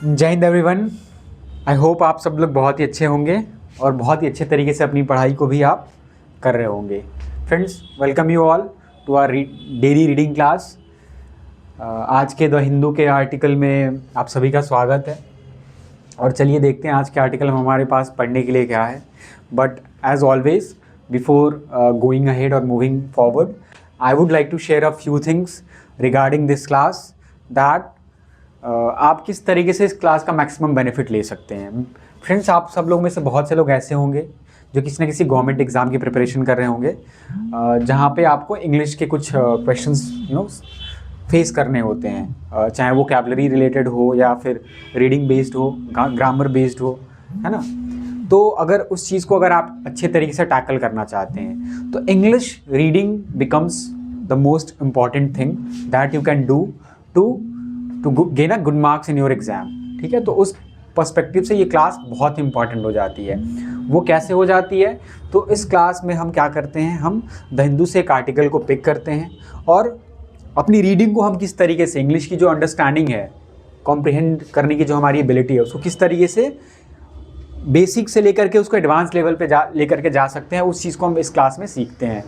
जय Hind everyone. I hope आप सब लोग बहुत ही अच्छे होंगे और बहुत ही अच्छे तरीके से अपनी पढ़ाई को भी आप कर रहे होंगे। Friends, welcome you all to our daily reading class. आज के द हिंदू के आर्टिकल में आप सभी का स्वागत है और चलिए देखते हैं आज के आर्टिकल में हमारे पास पढ़ने के लिए क्या है। But as always before going ahead और moving forward, I would like to share a few things regarding this class that आप किस तरीके से इस क्लास का मैक्सिमम बेनिफिट ले सकते हैं। फ्रेंड्स, आप सब लोग में से बहुत से लोग ऐसे होंगे जो किसी न किसी गवर्नमेंट एग्ज़ाम की प्रिपरेशन कर रहे होंगे, जहाँ पे आपको इंग्लिश के कुछ क्वेश्चंस फेस करने होते हैं, चाहे वो कैबलरी रिलेटेड हो या फिर रीडिंग बेस्ड हो, ग्रामर बेस्ड हो, है ना। तो अगर उस चीज़ को अगर आप अच्छे तरीके से टैकल करना चाहते हैं तो English reading becomes the most important thing that you can do to gain a good marks in your exam. ठीक है, तो उस पर्सपेक्टिव से ये क्लास बहुत इंपॉर्टेंट हो जाती है। वो कैसे हो जाती है? तो इस क्लास में हम क्या करते हैं, हम द हिंदू से एक आर्टिकल को पिक करते हैं और अपनी रीडिंग को हम किस तरीके से, इंग्लिश की जो अंडरस्टैंडिंग है, कॉम्प्रिहेंड करने की जो हमारी एबिलिटी है, उसको किस तरीके से बेसिक से लेकर के उसको एडवांस लेवल पे लेकर के जा सकते हैं, उस चीज़ को हम इस क्लास में सीखते हैं।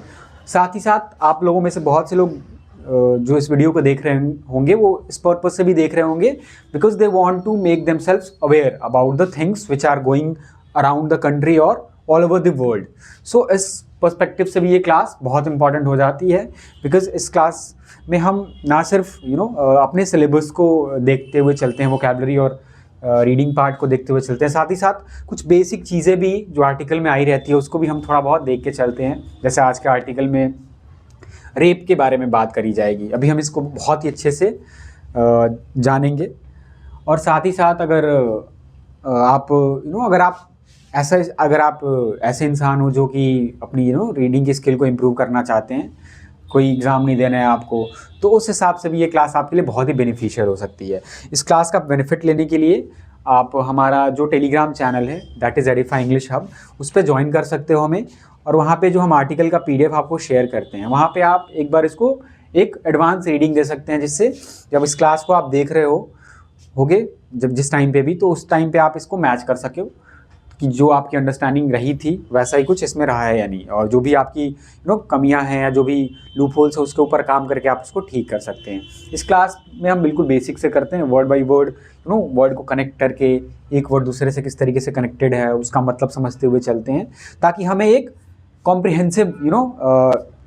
साथ ही साथ आप लोगों में से बहुत से लोग जो इस वीडियो को देख रहे होंगे वो इस पर्पज से भी देख रहे होंगे because they want to make themselves aware about the things which are going around the country और all over the world. So इस पर्सपेक्टिव से भी ये क्लास बहुत इंपॉर्टेंट हो जाती है बिकॉज इस क्लास में हम ना सिर्फ अपने सिलेबस को देखते हुए चलते हैं, वोकैबुलरी और रीडिंग पार्ट को देखते हुए चलते हैं, साथ ही साथ कुछ बेसिक चीज़ें भी जो आर्टिकल में आई रहती है उसको भी हम थोड़ा बहुत देख के चलते हैं। जैसे आज के आर्टिकल में रेप के बारे में बात करी जाएगी, अभी हम इसको बहुत ही अच्छे से जानेंगे। और साथ ही साथ अगर आप ऐसे इंसान हो जो कि अपनी रीडिंग की स्किल को इम्प्रूव करना चाहते हैं, कोई एग्ज़ाम नहीं देना है आपको, तो उस हिसाब से भी ये क्लास आपके लिए बहुत ही बेनिफिशियल हो सकती है। इस क्लास का बेनिफिट लेने के लिए आप हमारा जो टेलीग्राम चैनल है that is Edify English hub, उस पर ज्वाइन कर सकते हो हमें। और वहाँ पे जो हम आर्टिकल का PDF आपको शेयर करते हैं, वहाँ पे आप एक बार इसको एक एडवांस रीडिंग दे सकते हैं, जिससे जब इस क्लास को आप देख रहे होगे जब जिस टाइम पे भी, तो उस टाइम पे आप इसको मैच कर सके कि जो आपकी अंडरस्टैंडिंग रही थी वैसा ही कुछ इसमें रहा है या नहीं, और जो भी आपकी कमियां हैं या जो भी लूप होल्स है उसके ऊपर काम करके आप उसको ठीक कर सकते हैं। इस क्लास में हम बिल्कुल बेसिक से करते हैं, वर्ड बाय वर्ड वर्ड को कनेक्ट करके एक वर्ड दूसरे से किस तरीके से कनेक्टेड है उसका मतलब समझते हुए चलते हैं, ताकि हमें एक कॉम्प्रिहेंसिव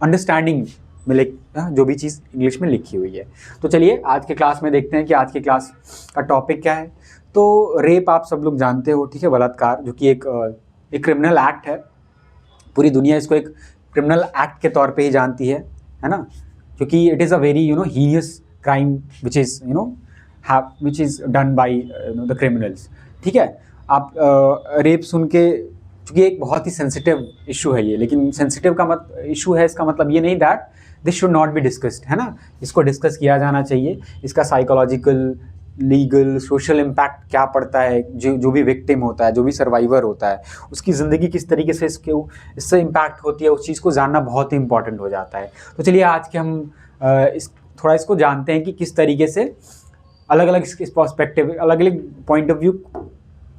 अंडरस्टैंडिंग मिले जो भी चीज़ इंग्लिश में लिखी हुई है। तो चलिए आज के क्लास में देखते हैं कि आज के क्लास का टॉपिक क्या है। तो रेप आप सब लोग जानते हो, ठीक है, बलात्कार, जो कि एक क्रिमिनल एक्ट है। पूरी दुनिया इसको एक क्रिमिनल एक्ट के तौर पे ही जानती है ना, क्योंकि it is a very heinous crime which is done by the criminals. ठीक है, आप रेप सुन के, चूँकि एक बहुत ही सेंसिटिव इशू है ये, लेकिन सेंसिटिव का इशू है इसका मतलब ये नहीं that this should not be discussed, है ना। इसको डिस्कस किया जाना चाहिए। इसका साइकोलॉजिकल, लीगल, सोशल इम्पैक्ट क्या पड़ता है, जो भी विक्टिम होता है, जो भी सर्वाइवर होता है, उसकी ज़िंदगी किस तरीके से इससे इम्पैक्ट होती है, उस चीज़ को जानना बहुत ही इंपॉर्टेंट हो जाता है। तो चलिए आज के हम थोड़ा इसको जानते हैं कि किस तरीके से अलग अलग इस पर्सपेक्टिव, अलग अलग पॉइंट ऑफ व्यू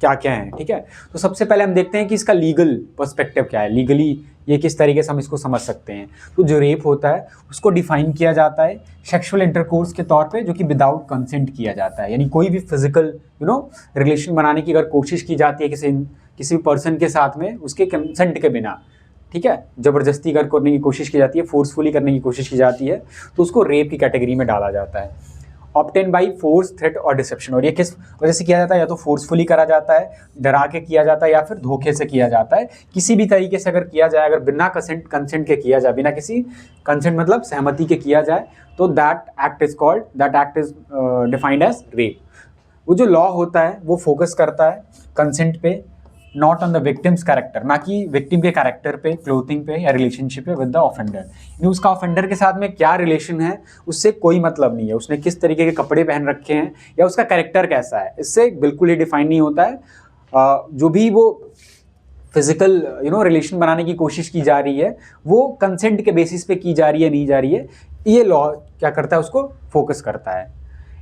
क्या क्या है। ठीक है, तो सबसे पहले हम देखते हैं कि इसका लीगल पर्सपेक्टिव क्या है, लीगली ये किस तरीके से हम इसको समझ सकते हैं। तो जो रेप होता है उसको डिफाइन किया जाता है सेक्सुअल इंटरकोर्स के तौर पे, जो कि विदाउट कंसेंट किया जाता है, यानी कोई भी फिजिकल रिलेशन बनाने की अगर कोशिश की जाती है किसी पर्सन के साथ में उसके कंसेंट के बिना, ठीक है, ज़बरदस्ती करने की कोशिश की जाती है, फोर्सफुली करने की कोशिश की जाती है, तो उसको रेप की कैटेगरी में डाला जाता है। ऑब्टेन बाई फोर्स, थ्रेट और डिसेप्शन। और ये किस वजह से किया जाता है? या तो फोर्सफुली करा जाता है, डरा के किया जाता है, या फिर धोखे से किया जाता है। किसी भी तरीके से अगर किया जाए, अगर बिना कंसेंट के किया जाए, बिना किसी कंसेंट मतलब सहमति के किया जाए, तो that act is defined as rape. वो जो लॉ होता है वो फोकस करता है कंसेंट पे, not on the victims character, ना कि विक्टिम के कैरेक्टर पे, क्लोथिंग पे या रिलेशनशिप पे विद द ऑफेंडर। यानी उसका ऑफेंडर के साथ में क्या रिलेशन है उससे कोई मतलब नहीं है, उसने किस तरीके के कपड़े पहन रखे हैं या उसका कैरेक्टर कैसा है, इससे बिल्कुल ही डिफाइन नहीं होता है। जो भी वो फिजिकल रिलेशन बनाने की कोशिश की जा रही है वो कंसेंट के बेसिस पे की जा रही है नहीं जा रही है, ये लॉ क्या करता है उसको फोकस करता है।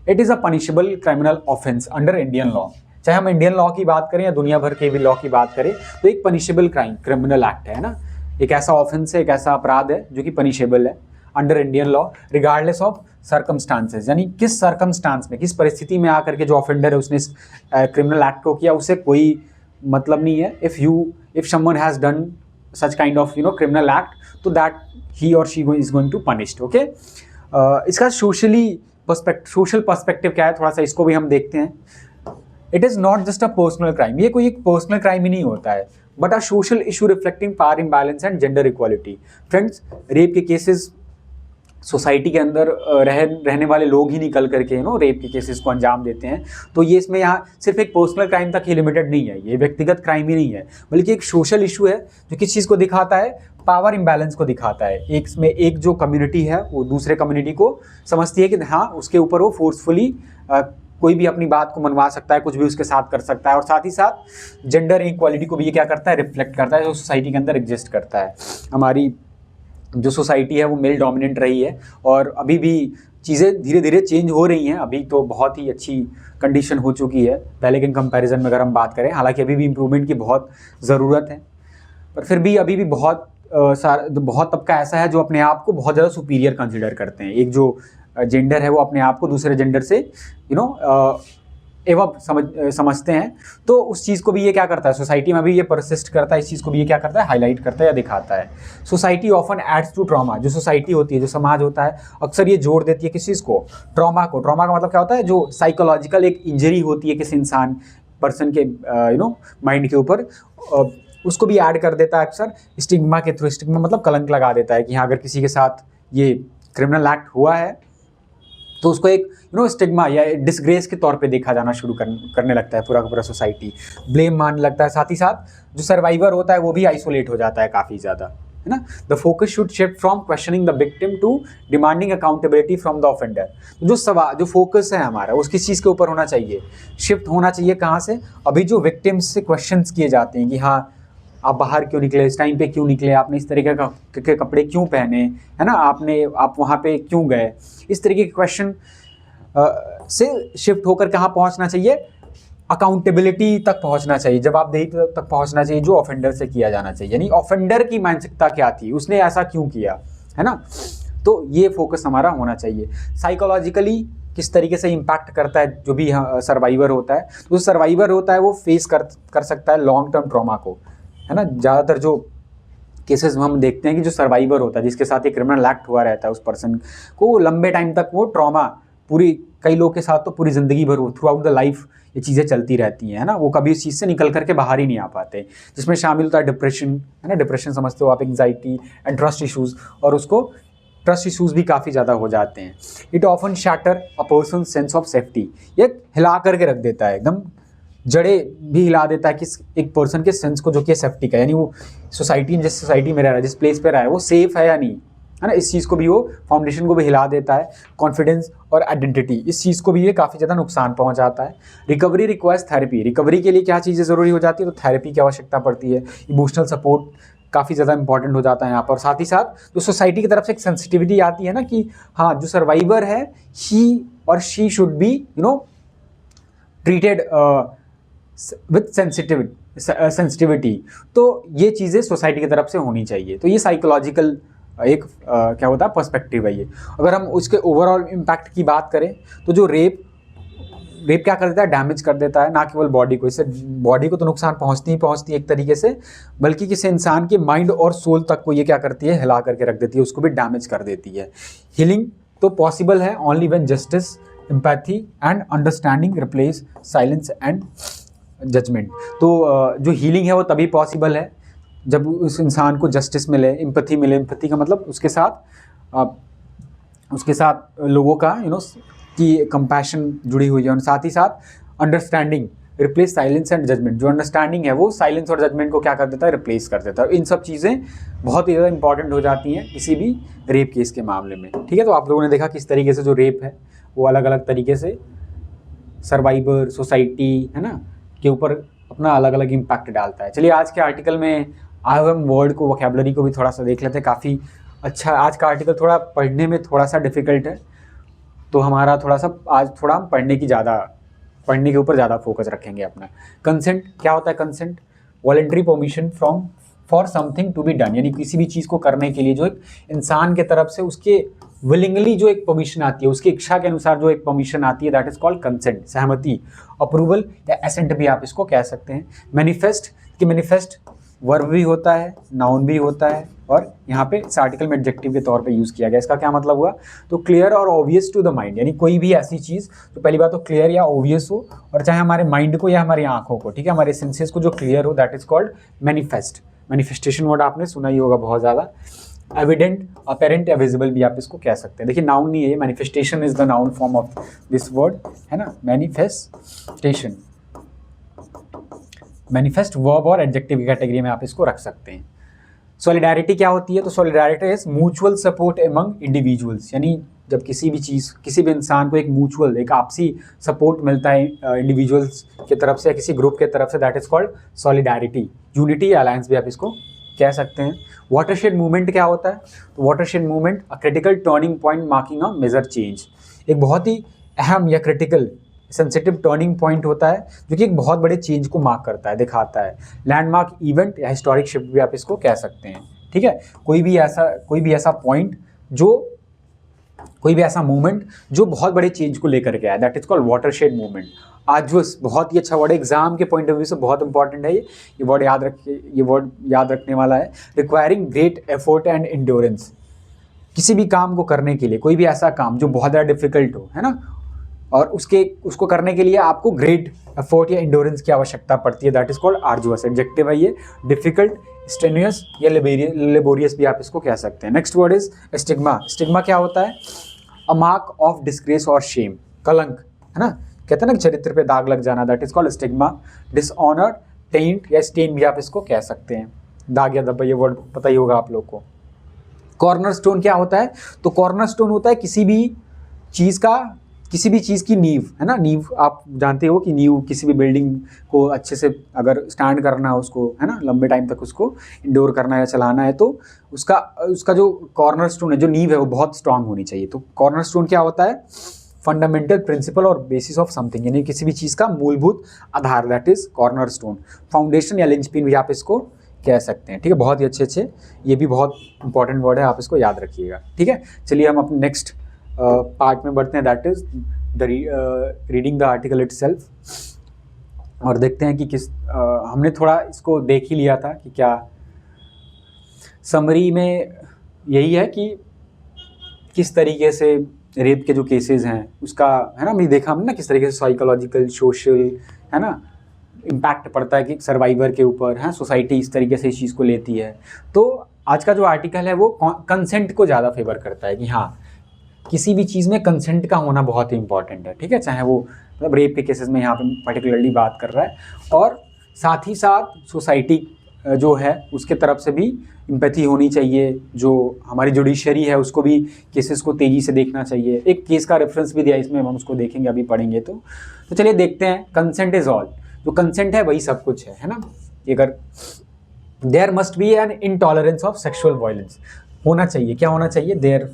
It is a punishable criminal offence under Indian law. चाहे हम इंडियन लॉ की बात करें या दुनिया भर के भी लॉ की बात करें, तो एक पनिशेबल क्राइम क्रिमिनल एक्ट है ना, एक ऐसा ऑफेंस है, एक ऐसा अपराध है जो कि पनिशेबल है under Indian law regardless of circumstances. यानी किस सर्कमस्टांस में, किस परिस्थिति में आकर के जो ऑफेंडर है उसने इस क्रिमिनल एक्ट को किया, उससे कोई मतलब नहीं है। If someone has done such kind of criminal act, तो that he or she is going to punished. Okay, इसका सोशल पर्सपेक्टिव क्या है, थोड़ा सा इसको भी हम देखते हैं। It is not just a personal crime, ये कोई एक पर्सनल क्राइम ही नहीं होता है, but a social issue reflecting power imbalance and gender equality. Friends, rape के केसेस सोसाइटी के अंदर रहने वाले लोग ही निकल करके रेप के केसेस को अंजाम देते हैं। तो ये इसमें यहाँ सिर्फ एक पर्सनल क्राइम तक ही लिमिटेड नहीं है, ये व्यक्तिगत क्राइम ही नहीं है, बल्कि एक सोशल इशू है जो किस चीज़ को दिखाता है, पावर इम्बैलेंस को दिखाता है। एक जो कम्युनिटी है वो दूसरे कम्युनिटी को समझती है कि हाँ उसके ऊपर वो फोर्सफुली कोई भी अपनी बात को मनवा सकता है, कुछ भी उसके साथ कर सकता है, और साथ ही साथ जेंडर इक्वालिटी को भी ये क्या करता है, रिफ्लेक्ट करता है, जो सोसाइटी के अंदर एग्जिस्ट करता है। हमारी जो सोसाइटी है वो मेल डोमिनेंट रही है, और अभी भी चीज़ें धीरे धीरे चेंज हो रही हैं। अभी तो बहुत ही अच्छी कंडीशन हो चुकी है पहले के कंपैरिजन में अगर हम बात करें, हालांकि अभी भी इम्प्रूवमेंट की बहुत ज़रूरत है, पर फिर भी अभी भी बहुत तबका ऐसा है जो अपने आप को बहुत ज़्यादा सुपीरियर कंसिडर करते हैं। एक जो जेंडर है वो अपने आप को दूसरे जेंडर से समझते हैं। तो उस चीज़ को भी ये क्या करता है, सोसाइटी में भी ये परसिस्ट करता है, इस चीज़ को भी ये क्या करता है, हाईलाइट करता है या दिखाता है। Society often adds to trauma, जो सोसाइटी होती है, जो समाज होता है, अक्सर ये जोड़ देती है किस चीज़ को, ट्रॉमा को। ट्रॉमा का मतलब क्या होता है, जो साइकोलॉजिकल एक इंजरी होती है किसी इंसान पर्सन के माइंड के ऊपर, उसको भी ऐड कर देता है अक्सर स्टिग्मा के थ्रू। स्टिग्मा मतलब कलंक लगा देता है कि हाँ अगर किसी के साथ ये क्रिमिनल एक्ट हुआ है तो उसको एक स्टिग्मा या डिसग्रेस के तौर पे देखा जाना शुरू करने लगता है पूरा का पूरा सोसाइटी, ब्लेम मानने लगता है। साथ ही साथ जो सर्वाइवर होता है वो भी आइसोलेट हो जाता है काफ़ी ज़्यादा, है ना। The focus should shift from questioning the victim to demanding accountability from the offender. जो फोकस है हमारा वो किस चीज़ के ऊपर होना चाहिए, शिफ्ट होना चाहिए कहाँ से, अभी जो विक्टिम्स से क्वेश्चंस किए जाते हैं कि हाँ आप बाहर क्यों निकले, इस टाइम पे क्यों निकले, आपने इस तरीके के कपड़े क्यों पहने, है ना, आप वहाँ पे क्यों गए, इस तरीके के क्वेश्चन से शिफ्ट होकर कहाँ पहुँचना चाहिए, अकाउंटेबिलिटी तक पहुँचना चाहिए, जवाबदेही तक पहुँचना चाहिए जो ऑफेंडर से किया जाना चाहिए। यानी ऑफेंडर की मानसिकता क्या थी, उसने ऐसा क्यों किया, है ना। तो ये फोकस हमारा होना चाहिए। साइकोलॉजिकली किस तरीके से इम्पैक्ट करता है जो भी सर्वाइवर होता है, तो सर्वाइवर होता है वो फेस कर सकता है लॉन्ग टर्म ट्रॉमा को, है ना। ज़्यादातर जो केसेस में हम देखते हैं कि जो सर्वाइवर होता है जिसके साथ एक क्रिमिनल एक्ट हुआ रहता है उस पर्सन को लंबे टाइम तक वो ट्रॉमा कई लोग के साथ तो पूरी ज़िंदगी भर थ्रू आउट द लाइफ ये चीज़ें चलती रहती हैं, है ना। वो कभी इस चीज़ से निकल करके बाहर ही नहीं आ पाते, जिसमें शामिल होता है डिप्रेशन, है ना। डिप्रेशन समझते हो आप, एंग्जाइटी एंड ट्रस्ट इशूज़, और उसको ट्रस्ट इशूज़ भी काफ़ी ज़्यादा हो जाते हैं। It often shatter a person sense of safety, ये हिला करके रख देता है, एकदम जड़े भी हिला देता है कि एक पर्सन के सेंस को जो कि सेफ्टी का, यानी वो जिस सोसाइटी में रह रहा है, जिस प्लेस पे रहा है वो सेफ है या नहीं, है ना। इस चीज़ को भी वो फाउंडेशन को भी हिला देता है। कॉन्फिडेंस और आइडेंटिटी, इस चीज़ को भी ये काफ़ी ज़्यादा नुकसान पहुंचाता है। रिकवरी रिक्वायर्स थेरेपी, रिकवरी के लिए क्या चीज़ें ज़रूरी हो जाती है, तो थेरेपी की आवश्यकता पड़ती है। इमोशनल सपोर्ट काफ़ी ज़्यादा इंपॉर्टेंट हो जाता है यहाँ पर। साथ ही साथ जो सोसाइटी की तरफ से एक सेंसिटिविटी आती है ना कि हाँ जो सर्वाइवर है ही or she should be treated with sensitivity, तो ये चीज़ें सोसाइटी की तरफ से होनी चाहिए। तो ये साइकोलॉजिकल एक क्या होता है पर्सपेक्टिव है ये। अगर हम उसके ओवरऑल इम्पैक्ट की बात करें तो जो रेप क्या कर देता है, डैमेज कर देता है ना केवल बॉडी को, इससे बॉडी को तो नुकसान पहुंचती ही पहुंचती है एक तरीके से, बल्कि किसी इंसान के माइंड और सोल तक को ये क्या करती है, हिला करके रख देती है, उसको भी डैमेज कर देती है। हीलिंग तो पॉसिबल है only when justice, empathy and understanding replace silence and judgement. तो जो हीलिंग है वो तभी पॉसिबल है जब उस इंसान को जस्टिस मिले, एम्पैथी मिले। एम्पैथी का मतलब उसके साथ लोगों का की कंपैशन जुड़ी हुई है, और साथ ही साथ understanding replace silence and judgement. जो अंडरस्टैंडिंग है वो साइलेंस और जजमेंट को क्या कर देता है, रिप्लेस कर देता है। इन सब चीज़ें बहुत ही ज़्यादा इंपॉर्टेंट हो जाती हैं किसी भी रेप केस के मामले में, ठीक है। तो आप लोगों ने देखा किस तरीके से जो रेप है वो अलग अलग तरीके से सर्वाइवर, सोसाइटी, है ना, के ऊपर अपना अलग अलग इम्पैक्ट डालता है। चलिए आज के आर्टिकल में आइएम वर्ड को, वोकैबुलरी को भी थोड़ा सा देख लेते हैं। काफ़ी अच्छा आज का आर्टिकल थोड़ा पढ़ने में थोड़ा सा डिफिकल्ट है, तो हमारा थोड़ा सा आज थोड़ा हम पढ़ने के ऊपर ज़्यादा फोकस रखेंगे अपना। कंसेंट क्या होता है? Consent voluntary permission for something to be done, यानी किसी भी चीज़ को करने के लिए जो एक इंसान के तरफ से उसके विलिंगली जो एक परमिशन आती है, उसकी इच्छा के अनुसार जो एक परमिशन आती है, दैट इज कॉल्ड कंसेंट, सहमति, अप्रूवल या एसेंट भी आप इसको कह सकते हैं। मैनिफेस्ट, कि मैनिफेस्ट वर्ब भी होता है, नाउन भी होता है, और यहाँ पे इस आर्टिकल में एडजेक्टिव के तौर पे यूज़ किया गया। इसका क्या मतलब हुआ? तो क्लियर और ऑब्वियस टू द माइंड, यानी कोई भी ऐसी चीज़ तो पहली बात तो क्लियर या ऑब्वियस हो, और चाहे हमारे माइंड को या हमारी आंखों को, ठीक है, हमारे सेंसेस को जो क्लियर हो, that is called manifest. Manifestation word आपने सुना ही होगा बहुत ज़्यादा। एविडेंट, अपेरेंट या विजिबल भी आप इसको कह सकते हैं। देखिए नाउन नहीं है, manifestation is the noun form of this word, है ना, मैनिफेस्टेशन। मैनिफेस्ट वर्ब और एडजेक्टिव की कैटेगरी में आप इसको रख सकते हैं। सॉलिडारिटी क्या होती है? तो solidarity is mutual support among individuals, यानी जब किसी भी चीज़, किसी भी इंसान को एक म्यूचुअल, एक आपसी सपोर्ट मिलता है इंडिविजुअल्स की तरफ से या किसी ग्रुप के तरफ से, that is called solidarity. Unity या अलायंस भी आप इसको कह सकते हैं। वाटरशेड मूवमेंट क्या होता है? तो watershed movement a critical turning point marking a major change, एक बहुत ही अहम या क्रिटिकल सेंसिटिव टर्निंग पॉइंट होता है जो कि एक बहुत बड़े चेंज को मार्क करता है, दिखाता है। लैंडमार्क इवेंट या हिस्टोरिक शिफ्ट भी आप इसको कह सकते हैं, ठीक है। कोई भी ऐसा पॉइंट कोई भी ऐसा मूवमेंट जो बहुत बड़े चेंज को लेकर के आया, that is called watershed movement. Arduous, बहुत ही अच्छा वर्ड है, एग्जाम के पॉइंट ऑफ व्यू से बहुत इंपॉर्टेंट है ये वर्ड याद रखिए, ये वर्ड याद रखने वाला है। Requiring great effort and endurance, किसी भी काम को करने के लिए, कोई भी ऐसा काम जो बहुत ज़्यादा डिफिकल्ट हो, है ना, और उसको करने के लिए आपको ग्रेट एफर्ट या इंड्योरेंस की आवश्यकता पड़ती है, दैट इज कॉल्ड आर्जुअस। एडजेक्टिव है ये, डिफिकल्ट, स्टेन्यूअस या लेबोरियस भी आप इसको कह सकते हैं। Next word is stigma. Stigma क्या होता है? अ मार्क ऑफ डिस्ग्रेस और शेम, कलंक, है ना, कहते हैं ना चरित्र पे दाग लग जाना, that is called stigma. Dishonour, tent या स्टेन भी आप इसको कह सकते हैं, दाग या धब्बा, ये वर्ड पता ही होगा आप लोग को। कॉर्नरस्टोन क्या होता है? तो कॉर्नरस्टोन होता है किसी भी चीज़ की नींव, है ना। नींव आप जानते हो कि नींव किसी भी बिल्डिंग को अच्छे से अगर स्टैंड करना है उसको, है ना, लंबे टाइम तक उसको इंडोर करना है या चलाना है, तो उसका जो कॉर्नरस्टोन है, जो नींव है, वो बहुत स्ट्रांग होनी चाहिए। तो कॉर्नरस्टोन क्या होता है? फंडामेंटल प्रिंसिपल और बेसिस ऑफ समथिंग, यानी किसी भी चीज़ का मूलभूत आधार, दैट इज कॉर्नरस्टोन। फाउंडेशन या लिंचपिन भी आप इसको कह सकते हैं, ठीक है। बहुत ही अच्छे ये भी बहुत इंपॉर्टेंट वर्ड है, आप इसको याद रखिएगा, ठीक है। चलिए हम अपने नेक्स्ट पार्ट में बढ़ते हैं, that is the reading the article itself, और देखते हैं कि हमने थोड़ा इसको देख ही लिया था कि क्या समरी में यही है कि किस तरीके से रेप के जो केसेस हैं उसका, है ना, हमने देखा हमने ना किस तरीके से साइकोलॉजिकल, सोशल, है ना, इम्पैक्ट पड़ता है कि सर्वाइवर के ऊपर, है, सोसाइटी इस तरीके से इस चीज़ को लेती है। तो आज का जो आर्टिकल है वो कंसेंट को ज़्यादा फेवर करता है कि हाँ, किसी भी चीज़ में कंसेंट का होना बहुत ही इंपॉर्टेंट है, ठीक है, चाहे वो मतलब रेप के केसेस में यहाँ पे पर्टिकुलरली बात कर रहा है, और साथ ही साथ सोसाइटी जो है उसके तरफ से भी एम्पैथी होनी चाहिए, जो हमारी जुडिशरी है उसको भी केसेस को तेज़ी से देखना चाहिए। एक केस का रेफरेंस भी दिया इसमें, हम उसको देखेंगे अभी पढ़ेंगे तो चलिए देखते हैं। कंसेंट इज ऑल, जो कंसेंट है वही सब कुछ है ना। अगर there must be an intolerance of sexual violence, होना चाहिए, क्या होना चाहिए? देयर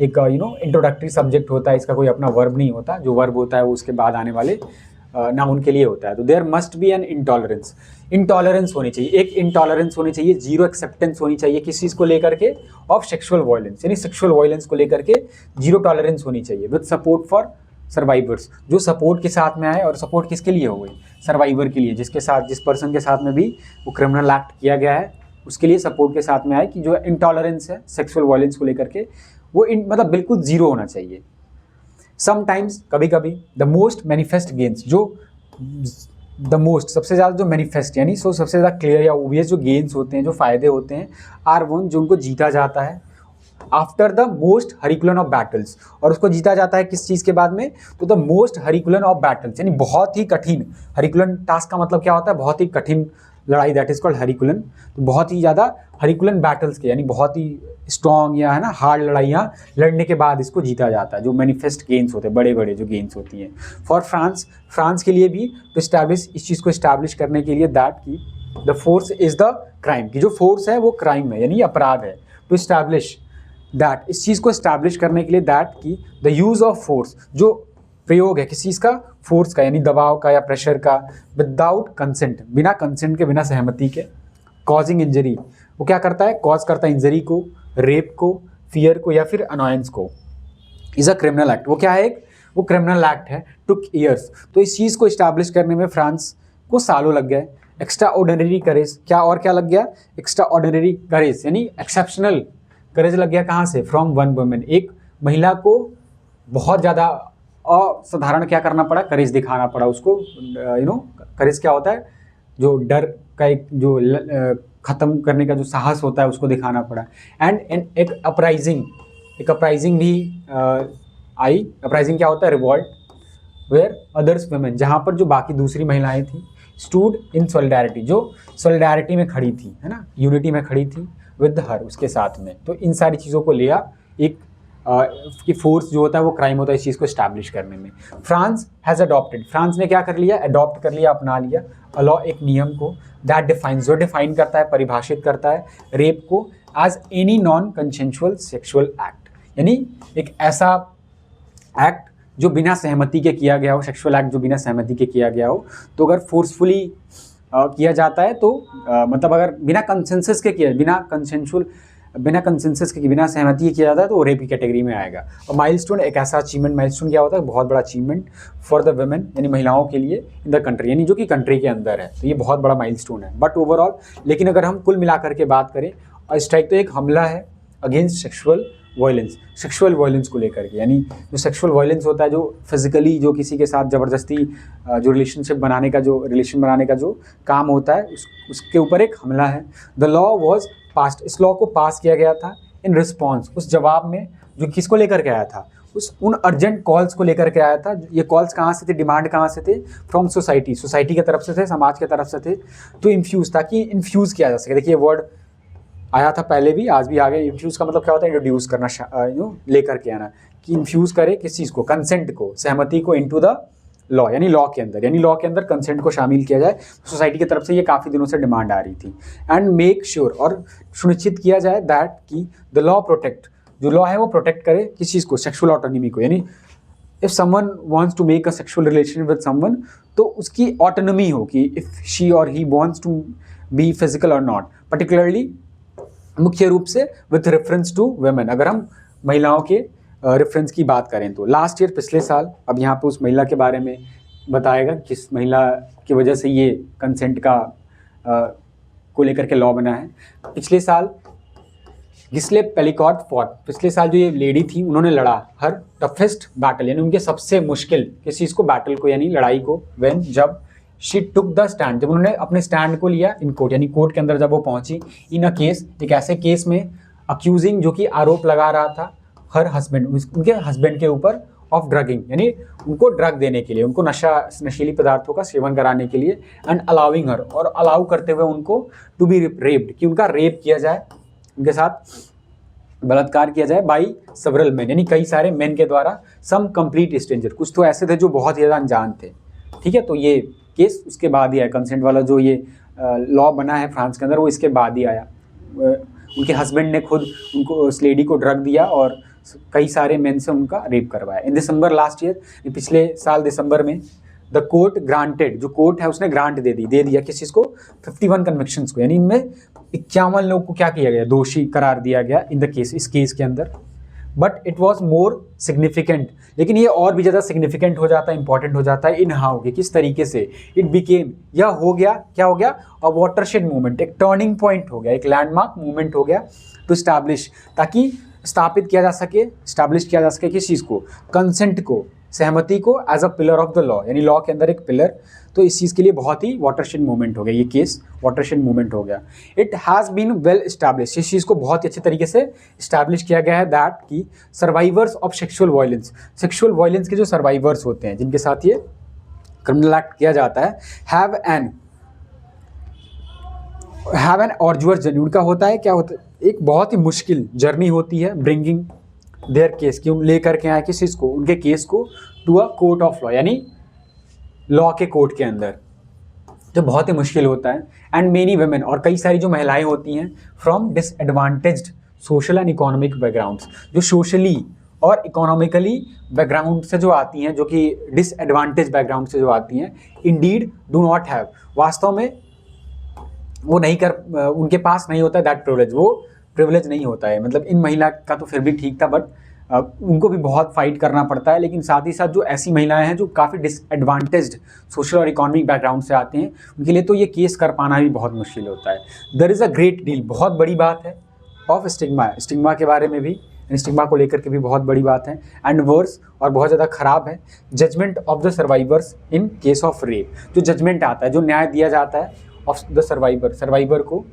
एक इंट्रोडक्टरी सब्जेक्ट होता है, इसका कोई अपना वर्ब नहीं होता, जो वर्ब होता है वो उसके बाद आने वाले नाउन के लिए होता है। तो there must be an intolerance होनी चाहिए, एक इंटॉलरेंस होनी चाहिए, जीरो एक्सेप्टेंस होनी चाहिए किस चीज़ को लेकर के, ऑफ सेक्सुअल वायलेंस, यानी सेक्सुअल वायलेंस को लेकर के जीरो टॉलरेंस होनी चाहिए, विद सपोर्ट फॉर सर्वाइवर्स, जो सपोर्ट के साथ में आए, और सपोर्ट किसके लिए हो गई? सर्वाइवर के लिए, जिस पर्सन के साथ में भी वो क्रिमिनल एक्ट किया गया है उसके लिए सपोर्ट के साथ में आए, कि जो इंटॉलरेंस है सेक्सुअल वायलेंस को लेकर के वो मतलब बिल्कुल जीरो होना चाहिए। समटाइम्स, कभी कभी, द मोस्ट मैनिफेस्ट गेन्स, सबसे ज़्यादा जो मैनिफेस्ट यानी सबसे ज़्यादा क्लियर या ओबियस जो गेन्स होते हैं, जो फ़ायदे होते हैं, आर वन, जो उनको जीता जाता है after the most herculean of battles, और उसको जीता जाता है किस चीज़ के बाद में? तो the most herculean of battles, यानी बहुत ही कठिन, हरिकुलन टास्क का मतलब क्या होता है? बहुत ही कठिन लड़ाई, दैट इज कॉल्ड हरिकुलन। तो बहुत ही ज़्यादा हरिकुलन बैटल्स के, यानी बहुत ही स्ट्रॉन्ग या, है ना, हार्ड लड़ाइयाँ लड़ने के बाद इसको जीता जाता है, जो मैनिफेस्ट गेन्स होते हैं, बड़े बड़े जो गेन्स होती हैं। फॉर फ्रांस के लिए भी टू इस्टेब्लिश, इस चीज़ को इस्टेब्लिश करने के लिए, दैट की the force is the crime, की जो फोर्स है वो क्राइम है, यानी अपराध है। टू इस्टेब्लिश दैट, इस चीज़ को इस्टेब्लिश करने के लिए, दैट की द यूज़ ऑफ फोर्स, जो प्रयोग है किसी चीज़ का, फोर्स का यानी दबाव का या प्रेशर का, विदाउट कंसेंट, बिना कंसेंट के, बिना सहमति के, कॉजिंग इंजरी, वो क्या करता है, कॉज करता है इंजरी को, रेप को, फियर को या फिर अनॉयंस को, इज़ अ क्रिमिनल एक्ट। वो क्या है, वो क्रिमिनल एक्ट है, टुक ईयर्स। तो इस चीज़ को इस्टेब्लिश करने में फ्रांस को सालों लग गए। एक्स्ट्रा ऑर्डिनरी करेज, क्या और क्या लग गया, एक्स्ट्रा ऑर्डिनरी करेज यानी एक्सेप्शनल करेज लग गया, कहाँ से, फ्रॉम वन वुमेन, एक महिला को बहुत ज़्यादा असाधारण क्या करना पड़ा, करेज दिखाना पड़ा उसको, करेज क्या होता है, जो डर का एक जो ख़त्म करने का जो साहस होता है उसको दिखाना पड़ा। एंड एक अपराइजिंग भी आई। अपराइजिंग क्या होता है, रिवॉल्ट, वेयर अदर्स वुमेन, जहाँ पर जो बाकी दूसरी महिलाएं थी, स्टूड इन सॉलिडारिटी, जो सॉलिडारिटी में खड़ी थी, है ना, यूनिटी में खड़ी थी, विद हर, उसके साथ में। तो इन सारी चीज़ों को लिया एक कि फोर्स जो होता है वो क्राइम होता है इस चीज़ को इस्टेब्लिश करने में। फ्रांस हैज़ अडॉप्टेड, फ्रांस ने क्या कर लिया, अडॉप्ट कर लिया, अपना लिया अ लॉ, एक नियम को, दैट डिफाइंस, जो डिफाइन करता है, परिभाषित करता है रेप को as any non consensual sexual act, यानी एक ऐसा एक्ट जो बिना सहमति के किया गया हो, सेक्सुअल एक्ट जो बिना सहमति के किया गया हो। तो अगर फोर्सफुली किया जाता है तो मतलब अगर बिना कंसेंसस के किया, बिना सहमति के किया जाता है तो वो रेप की कैटेगरी में आएगा। और माइलस्टोन, एक ऐसा अचीवमेंट, माइलस्टोन क्या होता है, बहुत बड़ा अचीवमेंट फॉर द वुमेन, यानी महिलाओं के लिए इन द कंट्री, यानी जो कि कंट्री के अंदर है, तो ये बहुत बड़ा माइलस्टोन है। बट ओवरऑल, लेकिन अगर हम कुल मिलाकर के बात करें, स्ट्राइक तो एक हमला है अगेंस्ट सेक्सुअल वायलेंस को लेकर के, यानी जो सेक्सुअल वायलेंस होता है, जो फिजिकली जो किसी के साथ ज़बरदस्ती जो रिलेशन बनाने का जो काम होता है, उसके ऊपर एक हमला है। द लॉ वॉज पास्ड, इस लॉ को पास किया गया था इन रिस्पॉन्स, उस जवाब में जो किसको लेकर के आया था, उन अर्जेंट कॉल्स को लेकर के आया था। ये कॉल्स कहाँ से थे, डिमांड कहाँ से थे, फ्रॉम सोसाइटी की तरफ से थे, समाज की तरफ से थे, तो इन्फ्यूज़, ताकि इन्फ्यूज़ किया जा सके। देखिए वर्ड आया था पहले भी, आज भी आ गया। इन्फ्यूज़ का मतलब क्या होता है, इंट्रोड्यूस करना, लेकर के आना, कि इन्फ्यूज़ करे किस चीज़ को, कंसेंट को, सहमति को इनटू द लॉ, यानी लॉ के अंदर कंसेंट को शामिल किया जाए। सोसाइटी की तरफ से ये काफ़ी दिनों से डिमांड आ रही थी। एंड मेक श्योर, और सुनिश्चित किया जाए, दैट कि द लॉ प्रोटेक्ट, जो लॉ है वो प्रोटेक्ट करे किस चीज़ को, सेक्सुअल ऑटोनॉमी को, यानी if someone wants to make a sexual relation with someone, तो उसकी ऑटोनॉमी हो कि if she or he wants to be physical or not, particularly मुख्य रूप से विथ रेफरेंस टू वुमेन। अगर हम महिलाओं के रेफरेंस की बात करें तो लास्ट ईयर, पिछले साल, अब यहाँ पे उस महिला के बारे में बताएगा किस महिला की वजह से ये कंसेंट का को लेकर के लॉ बना है। पिछले साल गिस्ले पेलिकॉट फॉट, पिछले साल जो ये लेडी थी, उन्होंने लड़ा हर टफेस्ट बैटल, यानी उनके सबसे मुश्किल किस चीज़ को, बैटल को, यानी लड़ाई को, व्हेन, जब शी टुक द स्टैंड, जब उन्होंने अपने स्टैंड को लिया इन कोर्ट, यानी कोर्ट के अंदर जब वो पहुंची, इन अ केस, एक ऐसे केस में, अक्यूजिंग, जो कि आरोप लगा रहा था हर हस्बैंड, उनके हस्बैंड के ऊपर, ऑफ ड्रगिंग, यानी उनको ड्रग देने के लिए, उनको नशीली पदार्थों का सेवन कराने के लिए, एंड अलाउिंग हर, और अलाउ करते हुए उनको, टू बी रेप्ड, कि उनका रेप किया जाए, उनके साथ बलात्कार किया जाए, बाई सेवरल मैन, यानी कई सारे मैन के द्वारा, सम कंप्लीट स्ट्रेंजर, कुछ तो ऐसे थे जो बहुत ही ज़्यादा अनजान थे। ठीक है, तो ये केस उसके बाद ही आया, कंसेंट वाला जो ये लॉ बना है फ्रांस के अंदर, वो इसके बाद ही आया। उनके हस्बैंड ने खुद उनको, उस लेडी को ड्रग दिया और कई सारे मेन से उनका रेप करवाया। इन दिसंबर लास्ट ईयर, पिछले साल दिसंबर में, द कोर्ट ग्रांटेड, जो कोर्ट है उसने ग्रांट दे दिया किस चीज़ को, 51 कन्विक्शंस को, यानी इनमें 51 लोगों को क्या किया गया, दोषी करार दिया गया इन द केस, इस केस के अंदर। But it was more significant, लेकिन ये और भी ज़्यादा सिग्निफिकेंट हो जाता है, इंपॉर्टेंट हो जाता है इन हाउ के, किस तरीके से, इट बिकेम, यह हो गया, क्या हो गया, अ वाटरशेड मूवमेंट, एक टर्निंग पॉइंट हो गया, एक लैंडमार्क मूवमेंट हो गया, टू स्टैब्लिश, ताकि स्थापित किया जा सके, स्टैब्लिश किया जा सके किस चीज़ को, कंसेंट को, सहमति को, as a pillar of the law, यानी लॉ के अंदर एक पिलर। तो इस चीज़ के लिए बहुत ही वाटरशेड मूवमेंट हो गया, ये केस वाटरशेड मूवमेंट हो गया। It has been well establish, इस चीज़ को बहुत ही अच्छे तरीके से इस्टेब्लिश किया गया है, दैट कि सर्वाइवर्स ऑफ सेक्सुअल वायलेंस के जो सर्वाइवर्स होते हैं, जिनके साथ ये क्रिमिनल एक्ट किया जाता है, हैव एन ऑर्जुअस जर्नी, उनका होता है, क्या होता है, एक बहुत ही मुश्किल जर्नी होती है, ब्रिंगिंग देयर केस, क्यों लेकर के आए किस चीज़ को, उनके केस को, to a court of law, यानी लॉ के कोर्ट के अंदर, जो बहुत ही मुश्किल होता है। एंड मेनी वुमेन, और कई सारी जो महिलाएं होती हैं, from disadvantaged social and economic backgrounds, जो सोशली और इकोनॉमिकली बैकग्राउंड से जो आती हैं, जो कि डिसएडवांटेज बैकग्राउंड से जो आती हैं, इंडीड डू नॉट हैव, वास्तव में वो नहीं कर, उनके पास नहीं होता है दैट प्रिविलेज, वो प्रिविलेज नहीं होता है। मतलब इन महिला का तो फिर भी ठीक था, बट उनको भी बहुत फाइट करना पड़ता है। लेकिन साथ ही साथ जो ऐसी महिलाएं हैं जो काफ़ी डिसएडवांटेज्ड सोशल और इकोनॉमिक बैकग्राउंड से आते हैं, उनके लिए तो ये केस कर पाना भी बहुत मुश्किल होता है। There is a great deal, बहुत बड़ी बात है, ऑफ स्टिग्मा, स्टिग्मा के बारे में भी, स्टिग्मा को लेकर के भी बहुत बड़ी बात है। एंड वर्स, और बहुत ज़्यादा ख़राब है, judgement of the survivors in case of rape, जो जजमेंट आता है, जो न्याय दिया जाता है ऑफ द सर्वाइवर को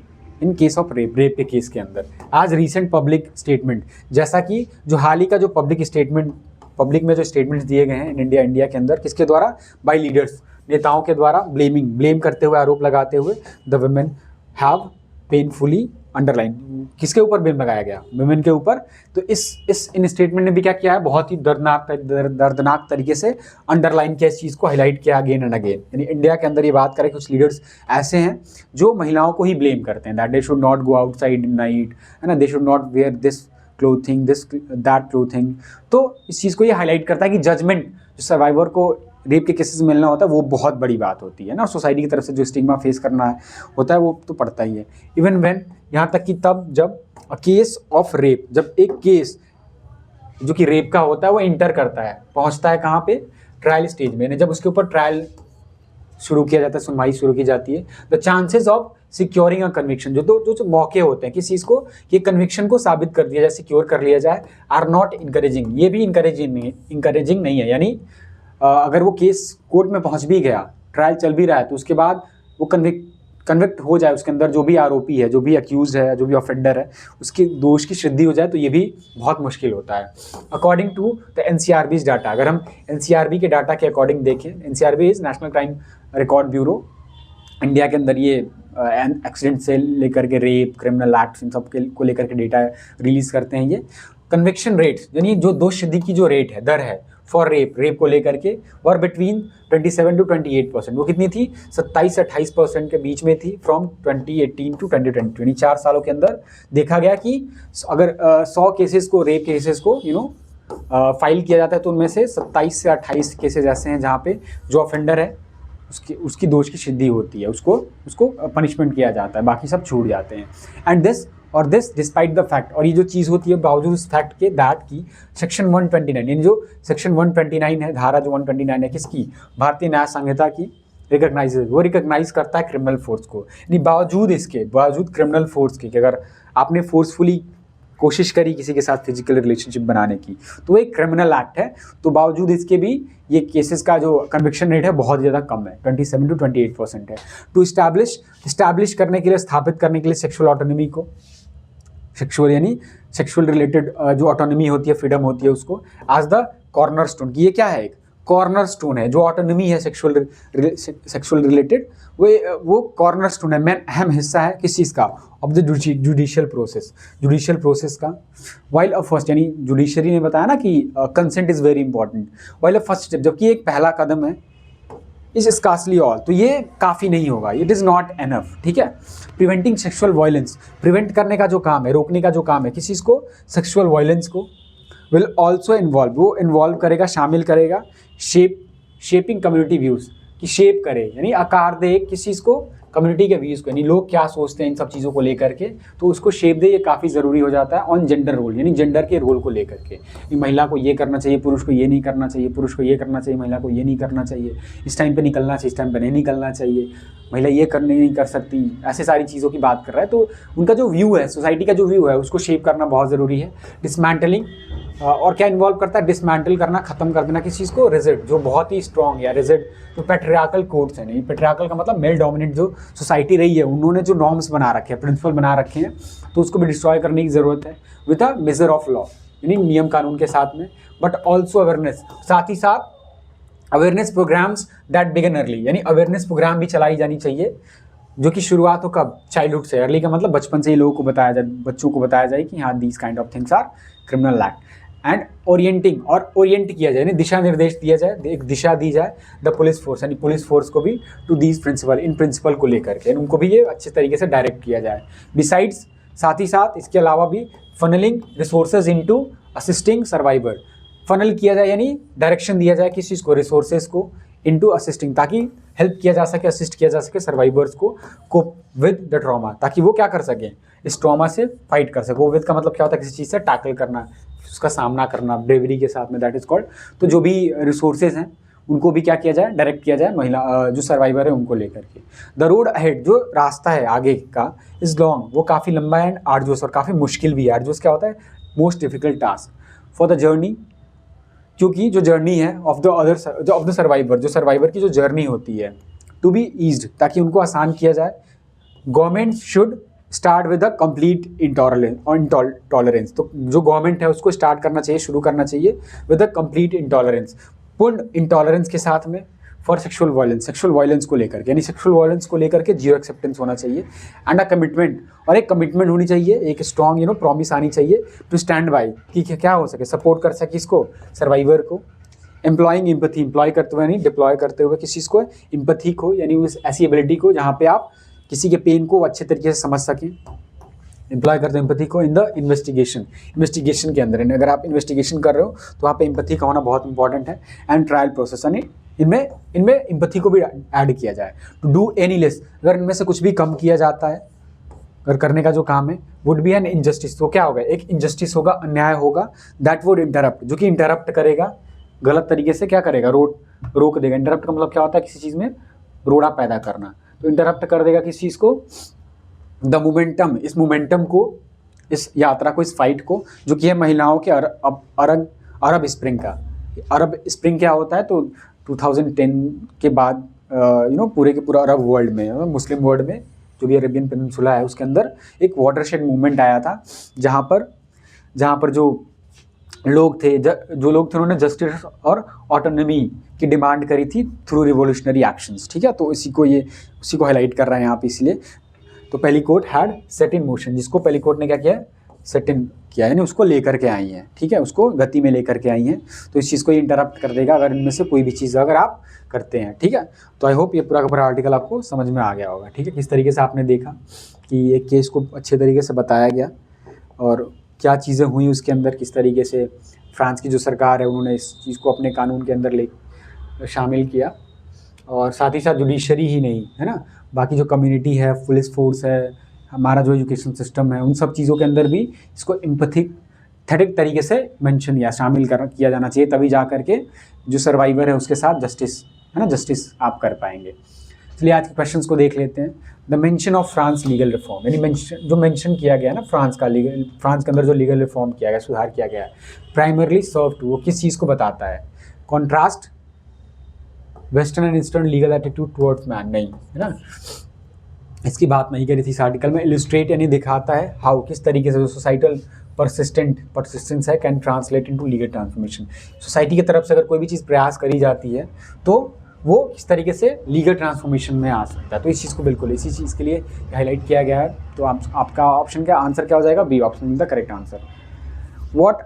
इन केस ऑफ रेप के केस के अंदर। आज रीसेंट पब्लिक स्टेटमेंट, जैसा कि जो हाल ही का जो पब्लिक में जो स्टेटमेंट्स दिए गए हैं इन इंडिया के अंदर, किसके द्वारा, बाय लीडर्स, नेताओं के द्वारा, ब्लेम करते हुए, आरोप लगाते हुए, the women have painfully underline, किसके ऊपर ब्लेम लगाया गया, वुमेन के ऊपर। तो इन स्टेटमेंट ने भी क्या किया है, बहुत ही दर्दनाक तरीके से अंडरलाइन किया, इस चीज़ को हाईलाइट किया अगेन एंड अगेन। यानी इंडिया के अंदर ये बात करें, कुछ लीडर्स ऐसे हैं जो महिलाओं को ही ब्लेम करते हैं, that they should not go outside in night, है ना, they should not wear this clothing, this that clothing. तो इस चीज़ को ये हाईलाइट करता है कि जजमेंट जो सर्वाइवर को रेप के केसेस में मिलना होता है वो बहुत बड़ी बात होती है ना, सोसाइटी की तरफ से जो स्टिग्मा फेस करना होता है वो तो पड़ता ही है। इवन व्हेन, यहाँ तक कि तब जब केस ऑफ रेप, जब एक केस जो कि रेप का होता है वो इंटर करता है, पहुँचता है कहाँ पे, ट्रायल स्टेज में, जब उसके ऊपर ट्रायल शुरू किया जाता है, सुनवाई शुरू की जाती है, the chances of securing a conviction, जो मौके होते हैं किसी चीज़ को, ये कन्विक्शन को साबित कर दिया जाए, सिक्योर कर लिया जाए, आर नॉट इनकरेजिंग, ये भी इनकरेजिंग नहीं है। यानी अगर वो केस कोर्ट में पहुंच भी गया, ट्रायल चल भी रहा है, तो उसके बाद वो कन्विक्ट हो जाए, उसके अंदर जो भी आरोपी है, जो भी अक्यूज है, जो भी ऑफेंडर है, उसके दोष की सिद्धि हो जाए, तो ये भी बहुत मुश्किल होता है। According to the NCRB's data, अगर हम NCRB के डाटा के अकॉर्डिंग देखें, NCRB is national crime record bureau, India के अंदर ये एक्सीडेंट से लेकर के रेप, क्रिमिनल एक्ट्स, इन सब को लेकर के डेटा रिलीज़ करते हैं। ये कन्विक्शन रेट, यानी जो दोष सिद्धि की जो रेट है, दर है फॉर रेप को लेकर के, और बिटवीन 27 to 28%, वो कितनी थी, 27 से 28% के बीच में थी, फ्रॉम 2018 to 2020, यानी 4 सालों के अंदर देखा गया कि अगर 100 केसेस को, रेप केसेस को फाइल किया जाता है, तो उनमें से 27 से 28 केसेस ऐसे हैं जहाँ पे जो ऑफेंडर है उसकी दोष की सिद्धि होती है, उसको पनिशमेंट किया जाता है, बाकी सब छूट जाते हैं। And this despite the fact, और ये जो चीज़ होती है बावजूद उस फैक्ट के, दैट की सेक्शन 129, यानी जो सेक्शन 129 है, धारा जो 129 है किसकी, भारतीय न्याय संहिता की, रिकॉग्नाइज करता है क्रिमिनल फोर्स को। यानी बावजूद क्रिमिनल फोर्स के, कि अगर आपने फोर्सफुली कोशिश करी किसी के साथ फिजिकल रिलेशनशिप बनाने की, तो एक क्रिमिनल एक्ट है, तो बावजूद इसके भी ये केसेस का जो कन्विक्शन रेट है बहुत ज़्यादा कम है, 27 to 28% है। टू इस्टैब्लिश करने के लिए, स्थापित करने के लिए सेक्सुअल ऑटोनॉमी को, सेक्सुअल रिलेटेड जो ऑटोनॉमी होती है, फ्रीडम होती है, उसको एज द कॉर्नर स्टोन, ये क्या है, एक कॉर्नर स्टोन है, जो ऑटोनॉमी है सेक्सुअल रिलेटेड, वो कॉर्नर स्टोन है, मेन अहम हिस्सा है किस चीज़ का, ऑफ द जुडिशियल प्रोसेस का। वाइल अ फर्स्ट, यानी जुडिशरी ने बताया ना कि consent is very important, while a first step, जबकि एक पहला कदम है, इज स्कार्सली ऑल, तो ये काफ़ी नहीं होगा, इट इज़ नॉट एनफ, ठीक है। प्रिवेंटिंग सेक्सुअल वायलेंस, प्रिवेंट करने का जो काम है, रोकने का जो काम है किस चीज़ को, सेक्सुअल वायलेंस को, विल ऑल्सो इन्वॉल्व, वो इन्वॉल्व करेगा, शामिल करेगा, शेपिंग कम्युनिटी व्यूज़, कि शेप करे, यानी आकार दे किस चीज़ को, कम्युनिटी के व्यूज़ को, यानी लोग क्या सोचते हैं इन सब चीज़ों को लेकर के, तो उसको शेप दे, ये काफ़ी ज़रूरी हो जाता है। ऑन जेंडर रोल, यानी जेंडर के रोल को लेकर के, कि महिला को ये करना चाहिए, पुरुष को ये नहीं करना चाहिए, पुरुष को ये करना चाहिए, महिला को ये नहीं करना चाहिए, इस टाइम पे निकलना चाहिए, इस टाइम पे नहीं निकलना चाहिए, महिला ये नहीं कर सकती, ऐसे सारी चीज़ों की बात कर रहा है। तो उनका जो व्यू है, सोसाइटी का जो व्यू है, उसको शेप करना बहुत ज़रूरी है। डिसमेंटलिंग, और क्या इन्वॉल्व करता है, डिसमेंटल करना, खत्म कर देना किस चीज़ को, रिजिड, जो बहुत ही स्ट्रॉन्ग या रिजिड जो पेट्रियार्कल कोड्स हैं, नहीं, पेट्रियार्कल का मतलब मेल डोमिनेट जो सोसाइटी रही है, उन्होंने जो नॉर्म्स बना रखे हैं, प्रिंसिपल बना रखे हैं, तो उसको भी डिस्ट्रॉय करने की ज़रूरत है, with a measure of law, यानी नियम कानून के साथ में, बट ऑल्सो अवेयरनेस, साथ ही साथ awareness programmes that begin early, यानी अवेयरनेस प्रोग्राम भी चलाई जानी चाहिए, जो कि शुरुआत हो कब, चाइल्डहुड से, अर्ली का मतलब बचपन से ही लोगों को बताया जाए, बच्चों को बताया जाए कि हाँ these kind of things are criminal act, and orienting, और ओरिएंट किया जाए, यानी दिशा निर्देश दिया जाए, एक दिशा दी जाए द पुलिस फोर्स, यानी पुलिस फोर्स को भी टू दीज प्रिंसिपल, इन प्रिंसिपल को लेकर के उनको भी ये अच्छे तरीके से डायरेक्ट किया जाए। बिसाइड्स साथ ही साथ इसके अलावा भी funnelling resources into assisting survivor, funnel किया जाए यानी डायरेक्शन दिया जाए किस चीज़ को, रिसोर्सेज को, इनटू असिस्टिंग, ताकि हेल्प किया जा सके, असिस्ट किया जा सके सर्वाइवर्स को कोप विद द ट्रॉमा, ताकि वो क्या कर सकें, इस ट्रॉमा से फाइट कर सके। विद का मतलब क्या होता है, किसी चीज़ से टैकल करना, उसका सामना करना ब्रेवरी के साथ में, दैट इज कॉल्ड। तो जो भी रिसोर्सेज हैं उनको भी क्या किया जाए, डायरेक्ट किया जाए महिला जो सर्वाइवर है उनको लेकर के। द रोड अहेड, जो रास्ता है आगे का, इज लॉन्ग, वो काफ़ी लंबा है, एंड आर्जुअस, और काफ़ी मुश्किल भी है। आर्जुअस क्या होता है, most difficult task for the journey, क्योंकि जो जर्नी है ऑफ द सर्वाइवर, जो सर्वाइवर की जो जर्नी होती है, टू बी ईज्ड, ताकि उनको आसान किया जाए। Government should start with a complete intolerance, तो जो गवर्नमेंट है उसको स्टार्ट करना चाहिए, शुरू करना चाहिए विद अ कंप्लीट इंटॉलरेंस, पूर्ण इंटॉलरेंस के साथ में, फॉर सेक्सुअल वायलेंस को लेकर के, यानी सेक्सुअल वायलेंस को लेकर के जीरो एक्सेप्टेंस होना चाहिए। एंड अ कमिटमेंट, और एक कमिटमेंट होनी चाहिए, एक स्ट्रॉन्ग प्रॉमिस आनी चाहिए टू स्टैंड बाई, कि क्या हो सके, सपोर्ट कर सके इसको, सर्वाइवर को। एम्प्लॉइंग एम्पैथी, एम्प्लॉय करते हुए यानी डिप्लॉय करते हुए किस चीज़ को, एम्पैथी को, यानी उस ऐसी एबिलिटी को जहाँ पे आप किसी के पेन को अच्छे तरीके से समझ सकें। एम्प्लॉय करते हैं एम्पैथी को इन द इन्वेस्टिगेशन के अंदर, अगर आप इन्वेस्टिगेशन कर रहे हो तो वहाँ पे एम्पैथी का होना बहुत इंपॉर्टेंट है। एंड ट्रायल प्रोसेस, यानी इनमें एम्पैथी को भी ऐड किया जाए। टू डू एनी लेस, अगर इनमें से कुछ भी कम किया जाता है, अगर करने का जो काम है, वुड बी एन इनजस्टिस, तो क्या होगा, एक इनजस्टिस होगा, अन्याय होगा। दैट वुड इंटरप्ट, जो कि इंटरप्ट करेगा, गलत तरीके से क्या करेगा, रोक देगा। इंटरप्ट का मतलब क्या होता है, किसी चीज़ में रोड़ा पैदा करना, तो इंटरप्ट कर देगा किस चीज़ को, द मोमेंटम, इस मोमेंटम को, इस यात्रा को, इस फाइट को, जो कि है महिलाओं के अरब स्प्रिंग का। अरब स्प्रिंग क्या होता है, तो 2010 के बाद पूरे के पूरा अरब वर्ल्ड में, मुस्लिम वर्ल्ड में, जो भी अरेबियन पेनिनसुला है उसके अंदर एक वाटरशेड मूवमेंट आया था, जहाँ पर जो लोग थे उन्होंने जस्टिस और ऑटोनॉमी की डिमांड करी थी थ्रू रिवोल्यूशनरी एक्शंस, ठीक है। तो उसी को हाईलाइट कर रहा है यहाँ पे, इसलिए। तो पेलिकोट हैड सेट इन मोशन, जिसको पेलिकोट ने क्या किया, सेट इन किया, यानी उसको लेकर के आई हैं, ठीक है, उसको गति में लेकर के आई हैं। तो इस चीज़ को ये इंटरप्ट कर देगा अगर इनमें से कोई भी चीज़ अगर आप करते हैं, ठीक है। तो आई होप ये पूरा का पूरा आर्टिकल आपको समझ में आ गया होगा, ठीक है। किस तरीके से आपने देखा कि एक केस को अच्छे तरीके से बताया गया और क्या चीज़ें हुई उसके अंदर, किस तरीके से फ्रांस की जो सरकार है उन्होंने इस चीज़ को अपने कानून के अंदर शामिल किया। और साथ ही साथ जुडिशरी ही नहीं है ना, बाकी जो कम्युनिटी है, पुलिस फोर्स है, हमारा जो एजुकेशन सिस्टम है, उन सब चीज़ों के अंदर भी इसको एम्पैथेटिक तरीके से मेंशन या शामिल किया जाना चाहिए, तभी जा कर के जो सर्वाइवर है उसके साथ जस्टिस आप कर पाएंगे। चलिए आज के क्वेश्चंस को देख लेते हैं। The mention of France legal reform, यानी जो मेंशन किया गया ना फ्रांस के अंदर जो लीगल रिफॉर्म किया गया, सुधार किया गया है, प्राइमरली सर्व टू, वो किस चीज़ को बताता है, contrast western and eastern legal attitude towards man, नहीं है ना, इसकी बात नहीं करी थी इस आर्टिकल में। इलस्ट्रेट यानी दिखाता है, हाउ, किस तरीके से जो सोसाइटल परसिस्टेंस है can translate into legal transformation. Society की तरफ से अगर कोई भी चीज़ प्रयास करी जाती है तो वो किस तरीके से लीगल ट्रांसफॉर्मेशन में आ सकता है। तो इस चीज़ को बिल्कुल इसी चीज़ के लिए हाईलाइट किया गया है। तो आपका ऑप्शन का आंसर क्या हो जाएगा, B option is the correct answer. What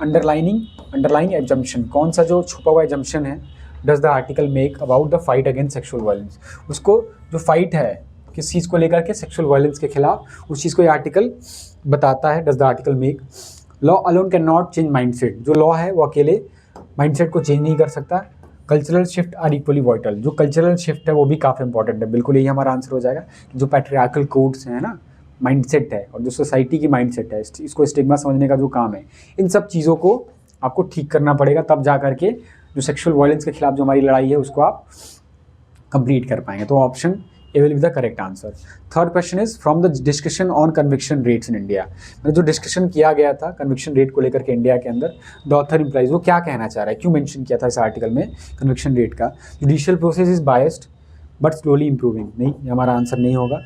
underlying assumption, कौन सा जो छुपा हुआ एजम्पशन है, does the article make about the fight against sexual violence, उसको जो फाइट है किस चीज़ को लेकर के, सेक्सुअल वायलेंस के खिलाफ, उस चीज़ को ये आर्टिकल बताता है। Does the article make law alone can not change mindset, जो लॉ है वो अकेले माइंडसेट को चेंज नहीं कर सकता। Cultural shift are equally vital, जो कल्चरल शिफ्ट है वो भी काफ़ी इंपॉर्टेंट है, बिल्कुल यही हमारा आंसर हो जाएगा। जो पैट्रियार्कल कोड्स हैं ना, माइंडसेट है, और जो सोसाइटी की माइंडसेट है, इसको स्टिग्मा समझने का जो काम है, इन सब चीज़ों को आपको ठीक करना पड़ेगा, तब जा करके जो सेक्सुअल वायलेंस के खिलाफ जो हमारी लड़ाई है उसको आप कंप्लीट कर पाएंगे। तो option A will be the correct answer. Third question is from the discussion on conviction rates in India, मतलब जो डिस्कशन किया गया था कन्विक्शन रेट को लेकर के इंडिया के अंदर, द ऑथर इम्प्लाइज, वो क्या कहना चाह रहा है, क्यों मेंशन किया था इस आर्टिकल में कन्विक्शन रेट का। Judicial process is biased but slowly improving, नहीं, ये हमारा आंसर नहीं होगा।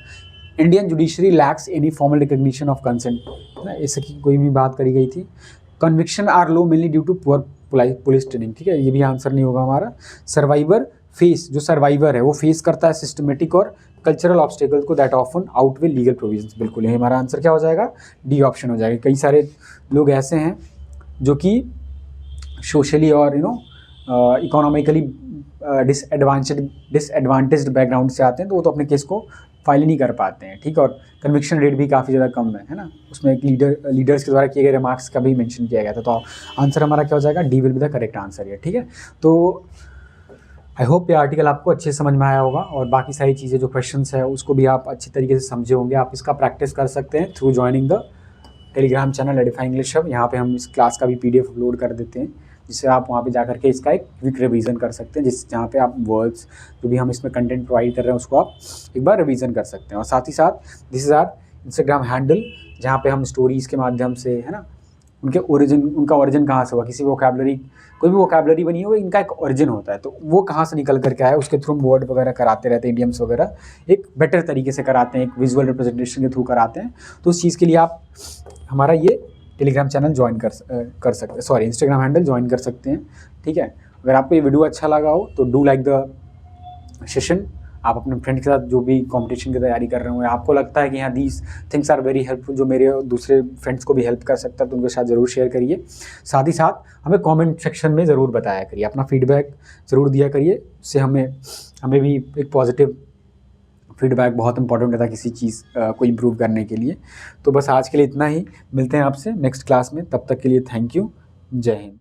Indian judiciary lacks any formal recognition of consent, इसकी कोई भी बात करी गई थी। Conviction are low mainly due to poor police training, ठीक है, ये भी आंसर नहीं होगा हमारा। सर्वाइवर फेस, जो सर्वाइवर है वो फेस करता है सिस्टमेटिक और कल्चरल ऑब्स्टेकल्स को that often outweigh legal provisions, बिल्कुल ये हमारा आंसर क्या हो जाएगा, डी ऑप्शन हो जाएगा। कई सारे लोग ऐसे हैं जो कि सोशली और इकोनॉमिकली डिसएडवांटेज्ड बैकग्राउंड से आते हैं तो वो तो अपने केस को फाइल ही नहीं कर पाते हैं, ठीक है। और कन्विक्शन रेट भी काफ़ी ज़्यादा कम है ना। उसमें एक लीडर्स के द्वारा किए गए रिमार्क्स का भी मेंशन किया गया था। तो आंसर हमारा क्या हो जाएगा, D will be the correct answer है, ठीक है। तो आई होप ये आर्टिकल आपको अच्छे से समझ में आया होगा और बाकी सारी चीज़ें जो क्वेश्चंस है उसको भी आप अच्छी तरीके से समझे होंगे। आप इसका प्रैक्टिस कर सकते हैं through joining the Telegram channel Edify English hub. यहाँ पे हम इस क्लास का भी PDF अपलोड कर देते हैं, जिससे आप वहाँ पे जा करके इसका एक क्विक रिवीजन कर सकते हैं, जहाँ पे आप वर्ड्स जो भी हम इसमें कंटेंट प्रोवाइड कर रहे हैं उसको आप एक बार रिवीजन कर सकते हैं। और साथ ही साथ this is our Instagram handle, जहाँ पे हम स्टोरीज़ के माध्यम से, है ना, उनका ओरिजिन कहाँ से हुआ, किसी वोकैबुलरी, कोई भी वोकैबुलरी बनी हो इनका एक ओरिजिन होता है, तो वो कहाँ से निकल करके आया, उसके थ्रू हम वर्ड वगैरह कराते रहते हैं, इडियम्स वगैरह एक बेटर तरीके से कराते हैं, एक विजुअल रिप्रेजेंटेशन के थ्रू कराते हैं। तो उस चीज़ के लिए आप हमारा ये टेलीग्राम चैनल ज्वाइन कर सकते हैं, सॉरी इंस्टाग्राम हैंडल ज्वाइन कर सकते हैं, ठीक है। अगर आपको ये वीडियो अच्छा लगा हो तो डू लाइक द सेशन। आप अपने फ्रेंड के साथ जो भी कंपटीशन की तैयारी कर रहे हो, आपको लगता है कि हाँ these things are very helpful, जो मेरे दूसरे फ्रेंड्स को भी हेल्प कर सकता है, तो उनके साथ ज़रूर शेयर करिए। साथ ही साथ हमें कमेंट सेक्शन में ज़रूर बताया करिए, अपना फीडबैक ज़रूर दिया करिए, उससे हमें भी एक पॉजिटिव फीडबैक बहुत इंपॉर्टेंट रहता है किसी चीज़ को इम्प्रूव करने के लिए। तो बस आज के लिए इतना ही, मिलते हैं आपसे नेक्स्ट क्लास में, तब तक के लिए थैंक यू, जय हिंद।